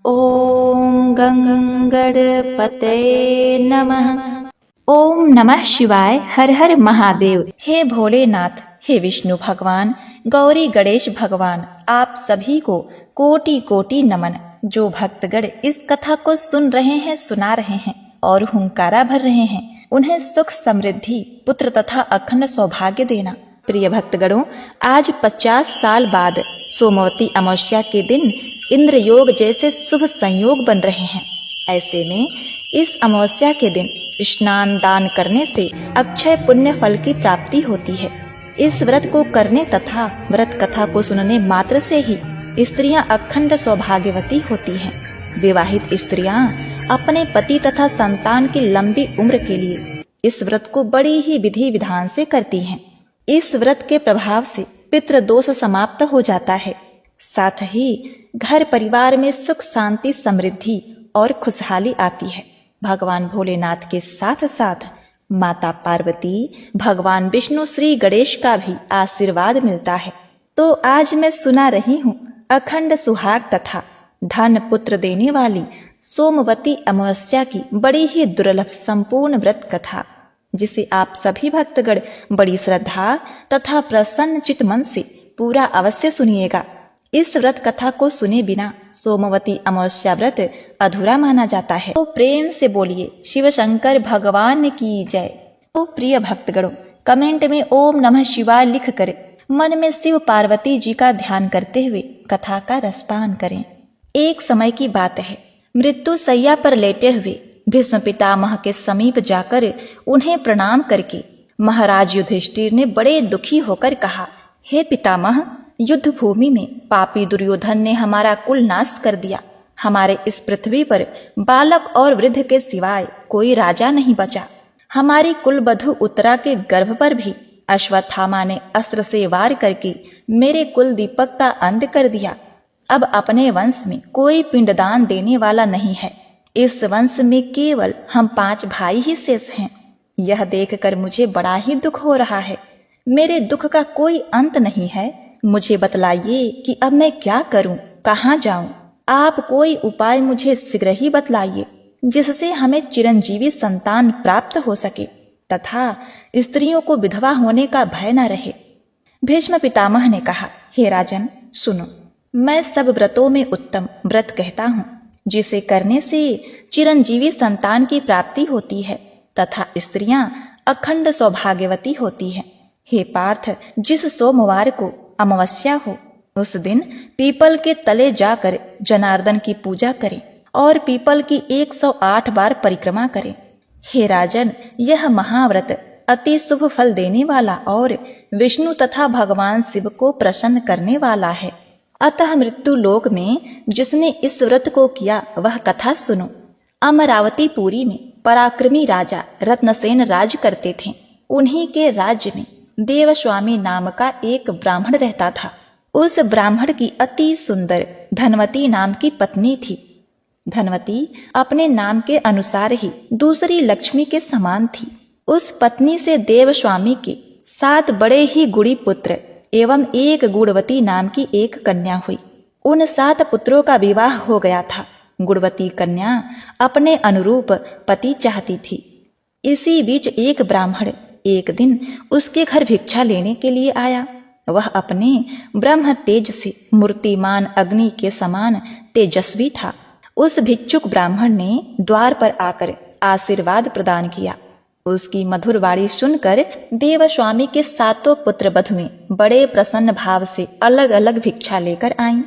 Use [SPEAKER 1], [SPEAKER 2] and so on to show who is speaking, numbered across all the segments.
[SPEAKER 1] ओम गंगणपतये नमः। ओम नमः शिवाय। हर हर महादेव। हे भोलेनाथ, हे विष्णु भगवान, गौरी गणेश भगवान, आप सभी को कोटि कोटि नमन। जो भक्तगण इस कथा को सुन रहे हैं, सुना रहे हैं और हुंकारा भर रहे हैं, उन्हें सुख समृद्धि, पुत्र तथा अखंड सौभाग्य देना। प्रिय भक्तगणों, आज 50 साल बाद सोमवती अमावस्या के दिन इंद्र योग जैसे शुभ संयोग बन रहे हैं। ऐसे में इस अमावस्या के दिन स्नान दान करने से अक्षय पुण्य फल की प्राप्ति होती है। इस व्रत को करने तथा व्रत कथा को सुनने मात्र से ही स्त्रियां अखंड सौभाग्यवती होती हैं। विवाहित स्त्रियां अपने पति तथा संतान की लंबी उम्र के लिए इस व्रत को बड़ी ही विधि विधान से करती हैं। इस व्रत के प्रभाव से पितृदोष समाप्त हो जाता है, साथ ही घर परिवार में सुख शांति समृद्धि और खुशहाली आती है। भगवान भोलेनाथ के साथ साथ माता पार्वती, भगवान विष्णु, श्री गणेश का भी आशीर्वाद मिलता है। तो आज मैं सुना रही हूँ अखंड सुहाग तथा धन पुत्र देने वाली सोमवती अमावस्या की बड़ी ही दुर्लभ संपूर्ण व्रत कथा, जिसे आप सभी भक्तगण बड़ी श्रद्धा तथा प्रसन्न चित मन से पूरा अवश्य सुनिएगा। इस व्रत कथा को सुने बिना सोमवती अमावस्या व्रत अधूरा माना जाता है। तो प्रेम से बोलिए शिव शंकर भगवान की जय। तो प्रिय भक्तगणों, कमेंट में ओम नमः शिवाय लिख कर मन में शिव पार्वती जी का ध्यान करते हुए कथा का रसपान करें। एक समय की बात है, मृत्यु सैया पर लेटे हुए भीष्म पितामह के समीप जाकर उन्हें प्रणाम करके महाराज युधिष्ठिर ने बड़े दुखी होकर कहा, हे पितामह, युद्ध भूमि में पापी दुर्योधन ने हमारा कुल नाश कर दिया। हमारे इस पृथ्वी पर बालक और वृद्ध के सिवाय कोई राजा नहीं बचा। हमारी कुलवधू उत्तरा के गर्भ पर भी अश्वत्थामा ने अस्त्र से वार करके मेरे कुल दीपक का अंत कर दिया। अब अपने वंश में कोई पिंडदान देने वाला नहीं है। इस वंश में केवल हम 5 भाई ही शेष हैं। यह देखकर मुझे बड़ा ही दुख हो रहा है। मेरे दुख का कोई अंत नहीं है। मुझे बतलाइए कि अब मैं क्या करूं, कहाँ जाऊं। आप कोई उपाय मुझे शीघ्र ही बतलाइए, जिससे हमें चिरंजीवी संतान प्राप्त हो सके तथा स्त्रियों को विधवा होने का भय न रहे। भीष्म पितामह ने कहा, हे राजन सुनो, मैं सब व्रतों में उत्तम व्रत कहता हूँ, जिसे करने से चिरंजीवी संतान की प्राप्ति होती है तथा स्त्रियां अखंड सौभाग्यवती होती हैं। हे पार्थ, जिस सोमवार को अमावस्या हो उस दिन पीपल के तले जाकर जनार्दन की पूजा करें और पीपल की 108 बार परिक्रमा करें। हे राजन, यह महाव्रत अति शुभ फल देने वाला और विष्णु तथा भगवान शिव को प्रसन्न करने वाला है। अतः मृत्यु लोक में जिसने इस व्रत को किया वह कथा सुनो। अमरावतीपुरी में पराक्रमी राजा रत्नसेन राज करते थे। उन्हीं के राज्य में देवस्वामी नाम का एक ब्राह्मण रहता था। उस ब्राह्मण की अति सुंदर धनवती नाम की पत्नी थी। धनवती अपने नाम के अनुसार ही दूसरी लक्ष्मी के समान थी। उस पत्नी से देवस्वामी के 7 बड़े ही गुणी पुत्र एवं एक गुणवती नाम की एक कन्या हुई। उन 7 पुत्रों का विवाह हो गया था। गुणवती कन्या अपने अनुरूप पति चाहती थी। इसी बीच एक ब्राह्मण एक दिन उसके घर भिक्षा लेने के लिए आया। वह अपने ब्रह्म तेज से मूर्तिमान अग्नि के समान तेजस्वी था। उस भिक्षुक ब्राह्मण ने द्वार पर आकर आशीर्वाद प्रदान किया। उसकी मधुर वाणी सुनकर देवस्वामी के 7 पुत्र बधुएं बड़े प्रसन्न भाव से अलग अलग भिक्षा लेकर आईं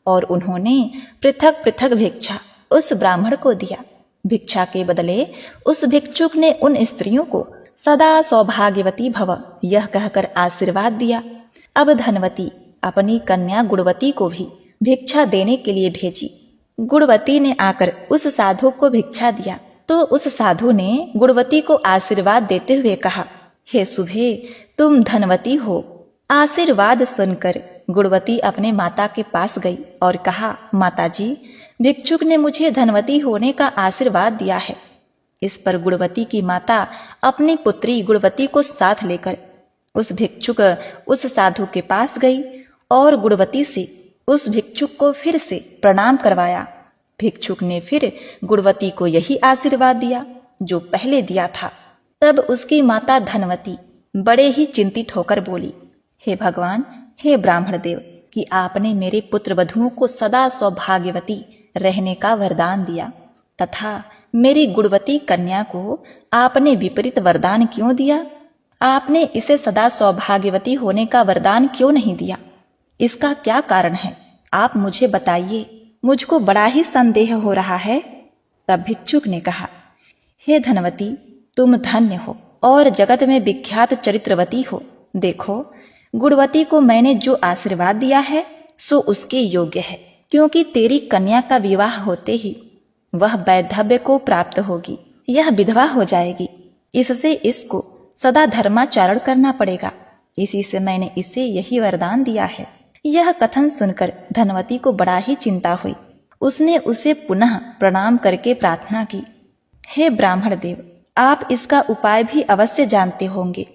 [SPEAKER 1] और उन्होंने पृथक पृथक भिक्षा उस ब्राह्मण को दिया। भिक्षा के बदले उस भिक्षुक ने उन स्त्रियों को सदा सौभाग्यवती भव यह कहकर आशीर्वाद दिया। अब धनवती अपनी कन्या गुणवती को भी भिक्षा देने के लिए भेजी। गुणवती ने आकर उस साधु को भिक्षा दिया तो उस साधु ने गुणवती को आशीर्वाद देते हुए कहा, हे शुभे, तुम धनवती हो। आशीर्वाद सुनकर गुणवती अपने माता के पास गई और कहा, माताजी, भिक्षुक ने मुझे धनवती होने का आशीर्वाद दिया है। इस पर गुणवती की माता अपनी पुत्री गुणवती को साथ लेकर उस भिक्षुक उस साधु के पास गई और गुणवती से उस भिक्षुक को फिर से प्रणाम करवाया। भिक्षुक ने फिर गुणवती को यही आशीर्वाद दिया जो पहले दिया था। तब उसकी माता धनवती बड़े ही चिंतित होकर बोली, हे भगवान, हे ब्राह्मण देव, कि आपने मेरे पुत्र वधुओं को सदा सौभाग्यवती रहने का वरदान दिया तथा मेरी गुणवती कन्या को आपने विपरीत वरदान क्यों दिया? आपने इसे सदा सौभाग्यवती होने का वरदान क्यों नहीं दिया? इसका क्या कारण है? आप मुझे बताइए, मुझको बड़ा ही संदेह हो रहा है। तब भिक्षुक ने कहा, हे धनवती, तुम धन्य हो और जगत में विख्यात चरित्रवती हो। देखो, गुणवती को मैंने जो आशीर्वाद दिया है सो उसके योग्य है, क्योंकि तेरी कन्या का विवाह होते ही वह वैधव्य को प्राप्त होगी, यह विधवा हो जाएगी। इससे इसको सदा धर्माचरण करना पड़ेगा, इसी से मैंने इसे यही वरदान दिया है। यह कथन सुनकर धनवती को बड़ा ही चिंता हुई। उसने उसे पुनः प्रणाम करके प्रार्थना की, हे ब्राह्मण देव, आप इसका उपाय भी अवश्य जानते होंगे,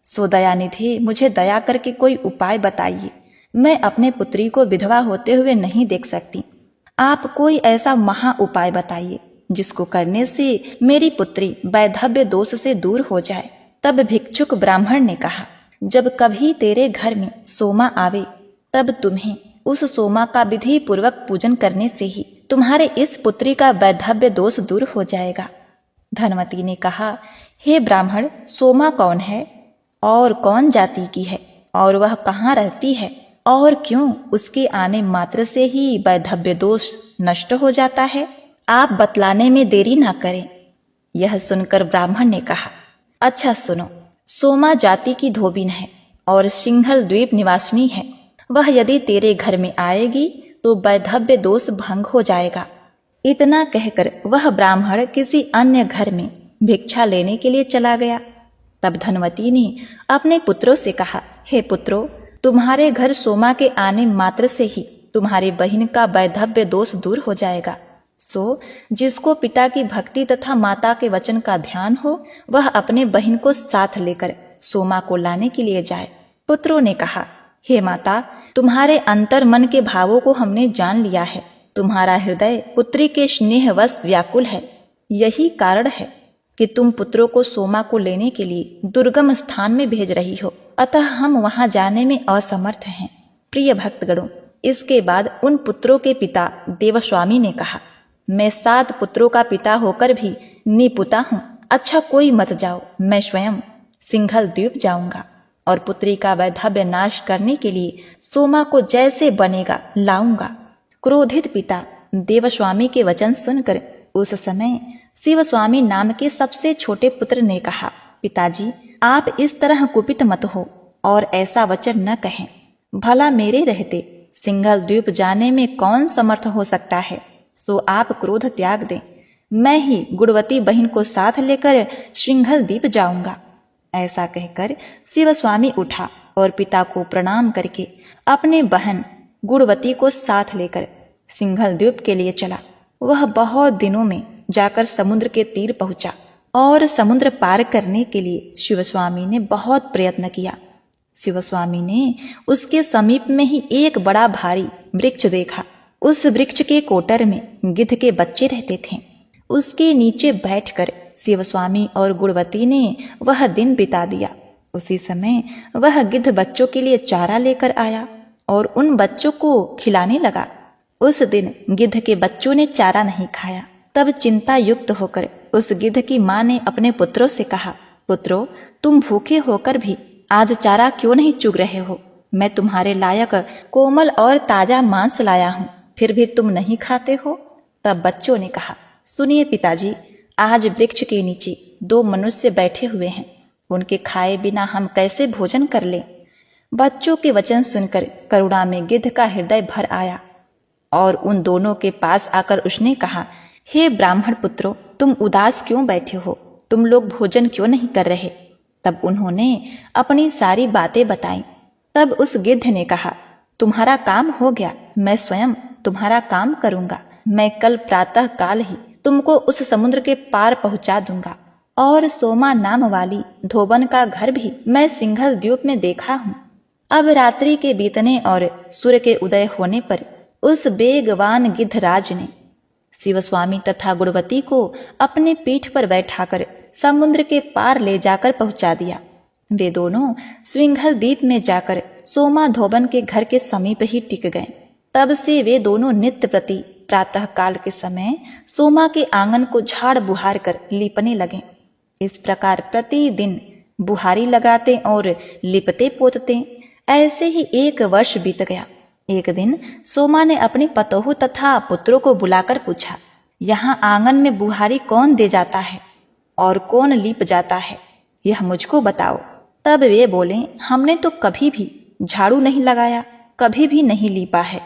[SPEAKER 1] सो दयानिधि मुझे दया करके कोई उपाय बताइए। मैं अपने पुत्री को विधवा होते हुए नहीं देख सकती। आप कोई ऐसा महा उपाय बताइए जिसको करने से मेरी पुत्री वैधव्य दोष से दूर हो जाए। तब भिक्षुक ब्राह्मण ने कहा, जब कभी तेरे घर में सोमा आवे तब तुम्हें उस सोमा का विधि पूर्वक पूजन करने से ही तुम्हारे इस पुत्री का वैधव्य दोष दूर हो जाएगा। धनवती ने कहा, हे ब्राह्मण, सोमा कौन है और कौन जाति की है और वह कहाँ रहती है और क्यों उसके आने मात्र से ही वैधव्य दोष नष्ट हो जाता है? आप बतलाने में देरी ना करें। यह सुनकर ब्राह्मण ने कहा, अच्छा सुनो, सोमा जाति की धोबिन है और सिंघल द्वीप निवासिनी है। वह यदि तेरे घर में आएगी तो वैधव्य दोष भंग हो जाएगा। इतना कहकर वह ब्राह्मण किसी अन्य घर में भिक्षा लेने के लिए चला गया। तब धनवती ने अपने पुत्रों से कहा, हे पुत्रों, तुम्हारे घर सोमा के आने मात्र से ही तुम्हारी बहन का वैधव्य दोष दूर हो जाएगा। सो जिसको पिता की भक्ति तथा माता के वचन का ध्यान हो वह अपने बहन को साथ लेकर सोमा को लाने के लिए जाए। पुत्रों ने कहा, हे माता, तुम्हारे अंतर मन के भावों को हमने जान लिया है। तुम्हारा हृदय पुत्री के स्नेहवश व्याकुल है। यही कारण है कि तुम पुत्रों को सोमा को लेने के लिए दुर्गम स्थान में भेज रही हो, अतः हम वहां जाने में असमर्थ हैं। प्रिय भक्तगणों, इसके बाद उन पुत्रों के पिता देवस्वामी ने कहा, मैं 7 पुत्रों का पिता होकर भी निपुता हूँ। अच्छा, कोई मत जाओ, मैं स्वयं सिंघल द्वीप जाऊंगा और पुत्री का वैधव्य नाश करने के लिए सोमा को जैसे बनेगा लाऊंगा। क्रोधित पिता देवस्वामी के वचन सुनकर उस समय शिवस्वामी नाम के सबसे छोटे पुत्र ने कहा, पिताजी, आप इस तरह कुपित मत हो और ऐसा वचन न कहें। भला मेरे रहते सिंघल द्वीप जाने में कौन समर्थ हो सकता है? सो आप क्रोध त्याग दें। मैं ही गुणवती बहन को साथ लेकर सिंघल द्वीप जाऊंगा। ऐसा कहकर शिवस्वामी उठा और पिता को प्रणाम करके अपने बहन गुणवती को साथ लेकर सिंघल द्वीप के लिए चला। वह बहुत दिनों में जाकर समुद्र के तीर पहुंचा और समुद्र पार करने के लिए शिवस्वामी ने बहुत प्रयत्न किया। शिवस्वामी ने उसके समीप में ही एक बड़ा भारी वृक्ष देखा। उस वृक्ष के कोटर में गिद्ध के बच्चे रहते थे। उसके नीचे बैठकर शिवस्वामी और गुणवती ने वह दिन बिता दिया। उसी समय वह गिद्ध बच्चों के लिए चारा लेकर आया और उन बच्चों को खिलाने लगा। उस दिन गिद्ध के बच्चों ने चारा नहीं खाया। तब चिंता युक्त होकर उस गिद्ध की माँ ने अपने पुत्रों से कहा, पुत्रों, तुम भूखे होकर भी आज चारा क्यों नहीं चुग रहे हो? मैं तुम्हारे लायक कोमल और ताजा मांस लाया हूँ, फिर भी तुम नहीं खाते हो। तब बच्चों ने कहा, सुनिए पिताजी, आज वृक्ष के नीचे 2 मनुष्य बैठे हुए हैं, उनके खाए बिना हम कैसे भोजन कर लें? बच्चों के वचन सुनकर करुणा में गिद्ध का हृदय भर आया और उन दोनों के पास आकर उसने कहा, हे ब्राह्मण पुत्रों, तुम उदास क्यों बैठे हो? तुम लोग भोजन क्यों नहीं कर रहे? तब उन्होंने अपनी सारी बातें बताई। तब उस गिद्ध ने कहा, तुम्हारा काम हो गया, मैं स्वयं तुम्हारा काम करूंगा। मैं कल प्रातः काल ही तुमको उस समुद्र के पार पहुंचा दूंगा और सोमा नाम वाली धोबन का घर भी मैं सिंघल द्वीप में देखा हूँ। अब रात्रि के बीतने और सूर्य के उदय होने पर उस बेगवान गिद्धराज ने शिवस्वामी तथा गुणवती को अपने पीठ पर बैठाकर समुद्र के पार ले जाकर पहुंचा दिया। वे दोनों स्विंघल द्वीप में जाकर सोमा धोबन के घर के समीप ही टिक गए। तब से वे दोनों नित्य प्रति प्रातः काल के समय सोमा के आंगन को झाड़ बुहार कर लीपने लगे। इस प्रकार प्रतिदिन बुहारी लगाते और लिपते पोतते। ऐसे ही 1 वर्ष बीत गया। एक दिन सोमा ने अपनी पतोहू तथा पुत्रों को बुलाकर पूछा, यहाँ आंगन में बुहारी कौन दे जाता है और कौन लीप जाता है, यह मुझको बताओ। तब वे बोले, हमने तो कभी भी झाड़ू नहीं लगाया, कभी भी नहीं लीपा है।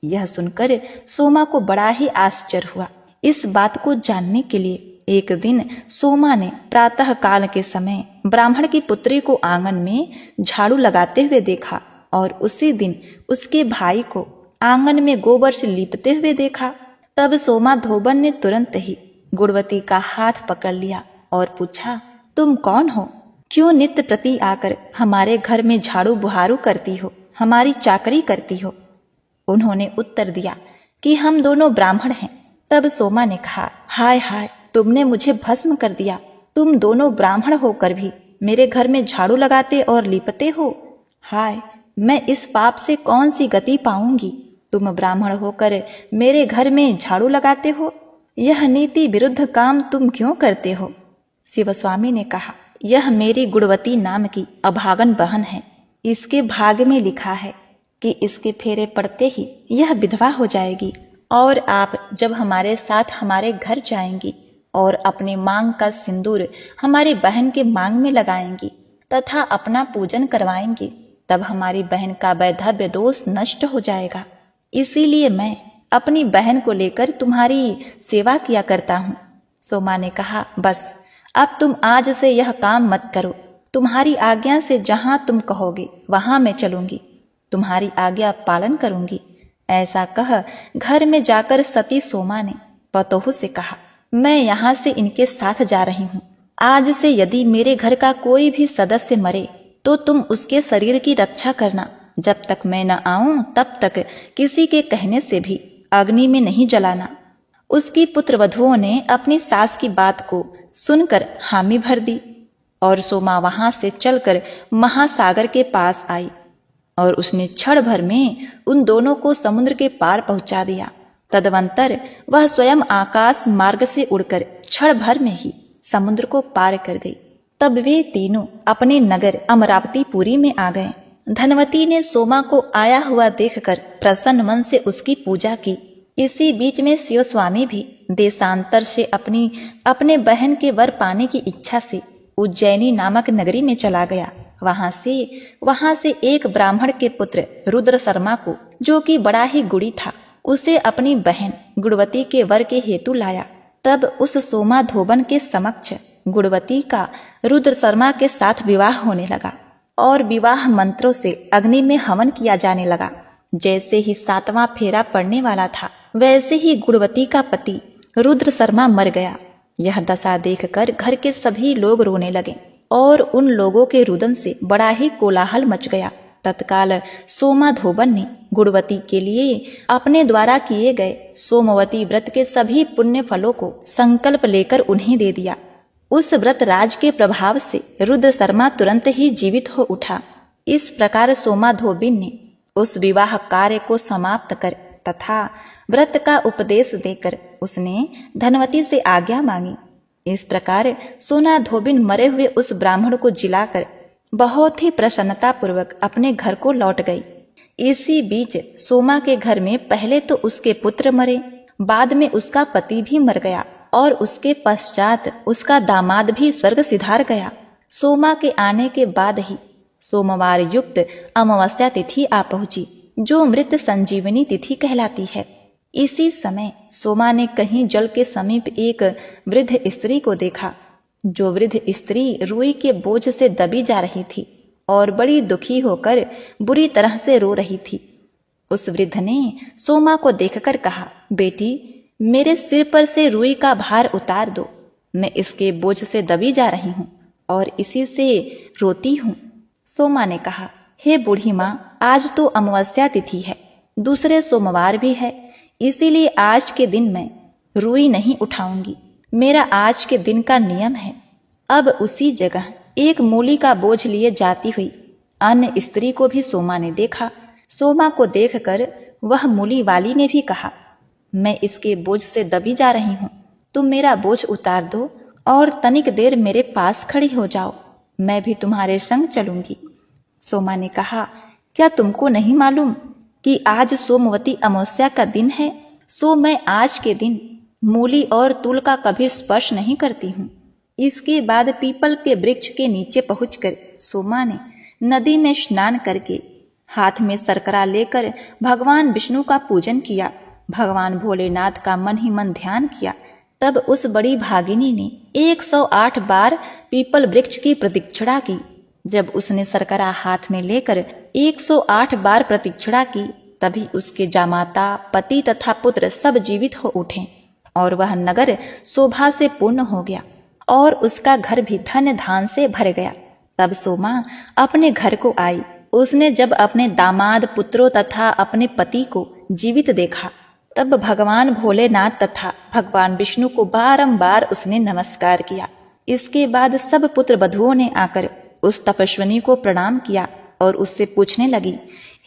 [SPEAKER 1] यह सुनकर सोमा को बड़ा ही आश्चर्य हुआ। इस बात को जानने के लिए एक दिन सोमा ने प्रातः काल के समय ब्राह्मण की पुत्री को आंगन में झाड़ू लगाते हुए देखा और उसी दिन उसके भाई को आंगन में गोबर से लीपते हुए देखा। तब सोमा धोबन ने तुरंत ही गुणवती का हाथ पकड़ लिया और पूछा, तुम कौन हो? क्यों नित्य प्रति आकर हमारे घर में झाड़ू बुहारू करती हो, हमारी चाकरी करती हो? उन्होंने उत्तर दिया कि हम दोनों ब्राह्मण हैं। तब सोमा ने कहा, हाय हाय, तुमने मुझे भस्म कर दिया। तुम दोनों ब्राह्मण होकर भी मेरे घर में झाड़ू लगाते और लीपते हो। हाय, मैं इस पाप से कौन सी गति पाऊंगी? तुम ब्राह्मण होकर मेरे घर में झाड़ू लगाते हो, यह नीति विरुद्ध काम तुम क्यों करते हो? शिवस्वामी ने कहा, यह मेरी गुणवती नाम की अभागन बहन है। इसके भाग्य में लिखा है कि इसके फेरे पड़ते ही यह विधवा हो जाएगी और आप जब हमारे साथ हमारे घर जाएंगी और अपने मांग का सिंदूर हमारी बहन के मांग में लगाएंगी तथा अपना पूजन करवाएंगी, तब हमारी बहन का वैधव्य दोष नष्ट हो जाएगा। इसीलिए मैं अपनी बहन को लेकर तुम्हारी सेवा किया करता हूँ। सोमा ने कहा, बस अब तुम आज से यह काम मत करो। तुम्हारी आज्ञा से जहां तुम कहोगे वहां मैं चलूंगी, तुम्हारी आज्ञा पालन करूंगी। ऐसा कह घर में जाकर सती सोमा ने पतोहू से कहा, मैं यहाँ से इनके साथ जा रही हूँ। आज से यदि मेरे घर का कोई भी सदस्य मरे तो तुम उसके शरीर की रक्षा करना। जब तक मैं न आऊं तब तक किसी के कहने से भी अग्नि में नहीं जलाना। उसकी पुत्र वधुओं ने अपनी सास की बात को सुनकर हामी भर दी और सोमा वहां से चलकर महासागर के पास आई और उसने क्षण भर में उन दोनों को समुद्र के पार पहुंचा दिया। तदवंतर वह स्वयं आकाश मार्ग से उड़कर क्षण भर में ही समुद्र को पार कर गई। तब वे तीनों अपने नगर अमरावतीपुरी में आ गए। धनवती ने सोमा को आया हुआ देखकर प्रसन्न मन से उसकी पूजा की। इसी बीच में शिवस्वामी भी देशांतर से अपने बहन के वर पाने की इच्छा से उज्जैनी नामक नगरी में चला गया। वहां से एक ब्राह्मण के पुत्र रुद्र शर्मा को, जो कि बड़ा ही गुणी था, उसे अपनी बहन गुणवती के वर के हेतु लाया। तब उस सोमा धोबन के समक्ष गुणवती का रुद्र शर्मा के साथ विवाह होने लगा और विवाह मंत्रों से अग्नि में हवन किया जाने लगा। जैसे ही 7वां फेरा पड़ने वाला था, वैसे ही गुणवती का पति रुद्र शर्मा मर गया। यह दशा देखकर घर के सभी लोग रोने लगे और उन लोगों के रुदन से बड़ा ही कोलाहल मच गया। तत्काल सोमा धोबन ने गुणवती के लिए अपने द्वारा किए गए सोमवती व्रत के सभी पुण्य फलों को संकल्प लेकर उन्हें दे दिया। उस व्रत राज के प्रभाव से रुद्र शर्मा तुरंत ही जीवित हो उठा। इस प्रकार सोमा धोबिन ने उस विवाह कार्य को समाप्त कर तथा व्रत का उपदेश देकर उसने धनवती से आज्ञा मांगी। इस प्रकार सोना धोबिन मरे हुए उस ब्राह्मण को जिलाकर बहुत ही प्रसन्नता पूर्वक अपने घर को लौट गई। इसी बीच सोमा के घर में पहले तो उसके पुत्र मरे, बाद में उसका पति भी मर गया और उसके पश्चात उसका दामाद भी स्वर्ग सिधार गया। सोमा के आने के बाद ही सोमवार युक्त अमावस्या तिथि आ पहुंची, जो मृत संजीवनी तिथि कहलाती है। इसी समय सोमा ने कहीं जल के समीप एक वृद्ध स्त्री को देखा, जो वृद्ध स्त्री रुई के बोझ से दबी जा रही थी और बड़ी दुखी होकर बुरी तरह से रो रही थी। उस वृद्ध ने सोमा को देखकर कहा, बेटी, मेरे सिर पर से रुई का भार उतार दो। मैं इसके बोझ से दबी जा रही हूँ और इसी से रोती हूँ। सोमा ने कहा, हे बूढ़ी माँ, आज तो अमावस्या तिथि है, दूसरे सोमवार भी है, इसीलिए आज के दिन मैं रुई नहीं उठाऊंगी। मेरा आज के दिन का नियम है। अब उसी जगह एक मूली का बोझ लिए जाती हुई अन्य स्त्री को भी सोमा ने देखा। सोमा को देखकर वह मूली वाली ने भी कहा, मैं इसके बोझ से दबी जा रही हूँ, तुम मेरा बोझ उतार दो और तनिक देर मेरे पास खड़ी हो जाओ, मैं भी तुम्हारे संग चलूंगी। सोमा ने कहा, क्या तुमको नहीं मालूम कि आज सोमवती अमावस्या का दिन है? सो मैं आज के दिन मूली और तूल का कभी स्पर्श नहीं करती हूँ। इसके बाद पीपल के वृक्ष के नीचे पहुंचकर सोमा ने नदी में स्नान करके हाथ में सरकरा लेकर भगवान विष्णु का पूजन किया। भगवान भोलेनाथ का मन ही मन ध्यान किया। तब उस बड़ी भागिनी ने 108 बार पीपल वृक्ष की प्रदक्षिणा की। जब उसने सरकरा हाथ में लेकर 108 बार प्रदक्षिणा की, तभी उसके जामाता, पति तथा पुत्र सब जीवित हो उठे और वह नगर शोभा से पूर्ण हो गया और उसका घर भी धन धान से भर गया। तब सोमा अपने घर को आई। उसने जब अपने दामाद, पुत्रों तथा अपने पति को जीवित देखा, तब भगवान भोलेनाथ तथा भगवान विष्णु को बारंबार उसने नमस्कार किया। इसके बाद सब पुत्र वधुओं ने आकर उस तपस्विनी को प्रणाम किया और उससे पूछने लगी,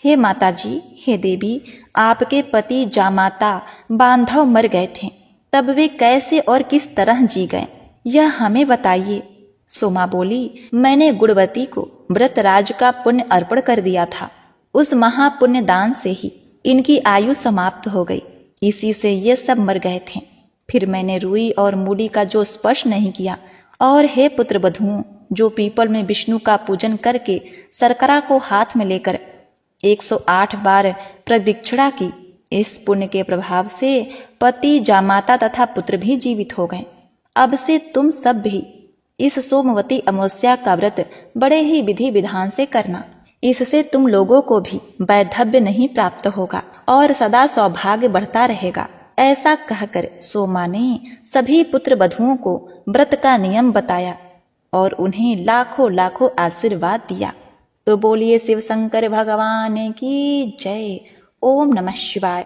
[SPEAKER 1] हे माता जी, हे देवी, आपके पति जामाता बांधव मर गए थे, तब वे कैसे और किस तरह जी गए, यह हमें बताइए। सोमा बोली, मैंने गुणवती को व्रतराज का पुण्य अर्पण कर दिया था। उस महापुण्य दान से ही इनकी आयु समाप्त हो गई, इसी से ये सब मर गए थे। फिर मैंने रुई और मूली का जो स्पर्श नहीं किया, और हे पुत्र वधुओं, जो पीपल में विष्णु का पूजन करके सरकरा को हाथ में लेकर 108 बार प्रदक्षिणा की, इस पुण्य के प्रभाव से पति, जामाता तथा पुत्र भी जीवित हो गए। अब से तुम सब भी इस सोमवती अमावस्या का व्रत बड़े ही विधि विधान से करना। इससे तुम लोगों को भी वैधव्य नहीं प्राप्त होगा और सदा सौभाग्य बढ़ता रहेगा। ऐसा कहकर सोमा ने सभी पुत्र वधुओं को व्रत का नियम बताया और उन्हें लाखों लाखों आशीर्वाद दिया। तो बोलिए शिव शंकर भगवान की जय। ओम नमः शिवाय।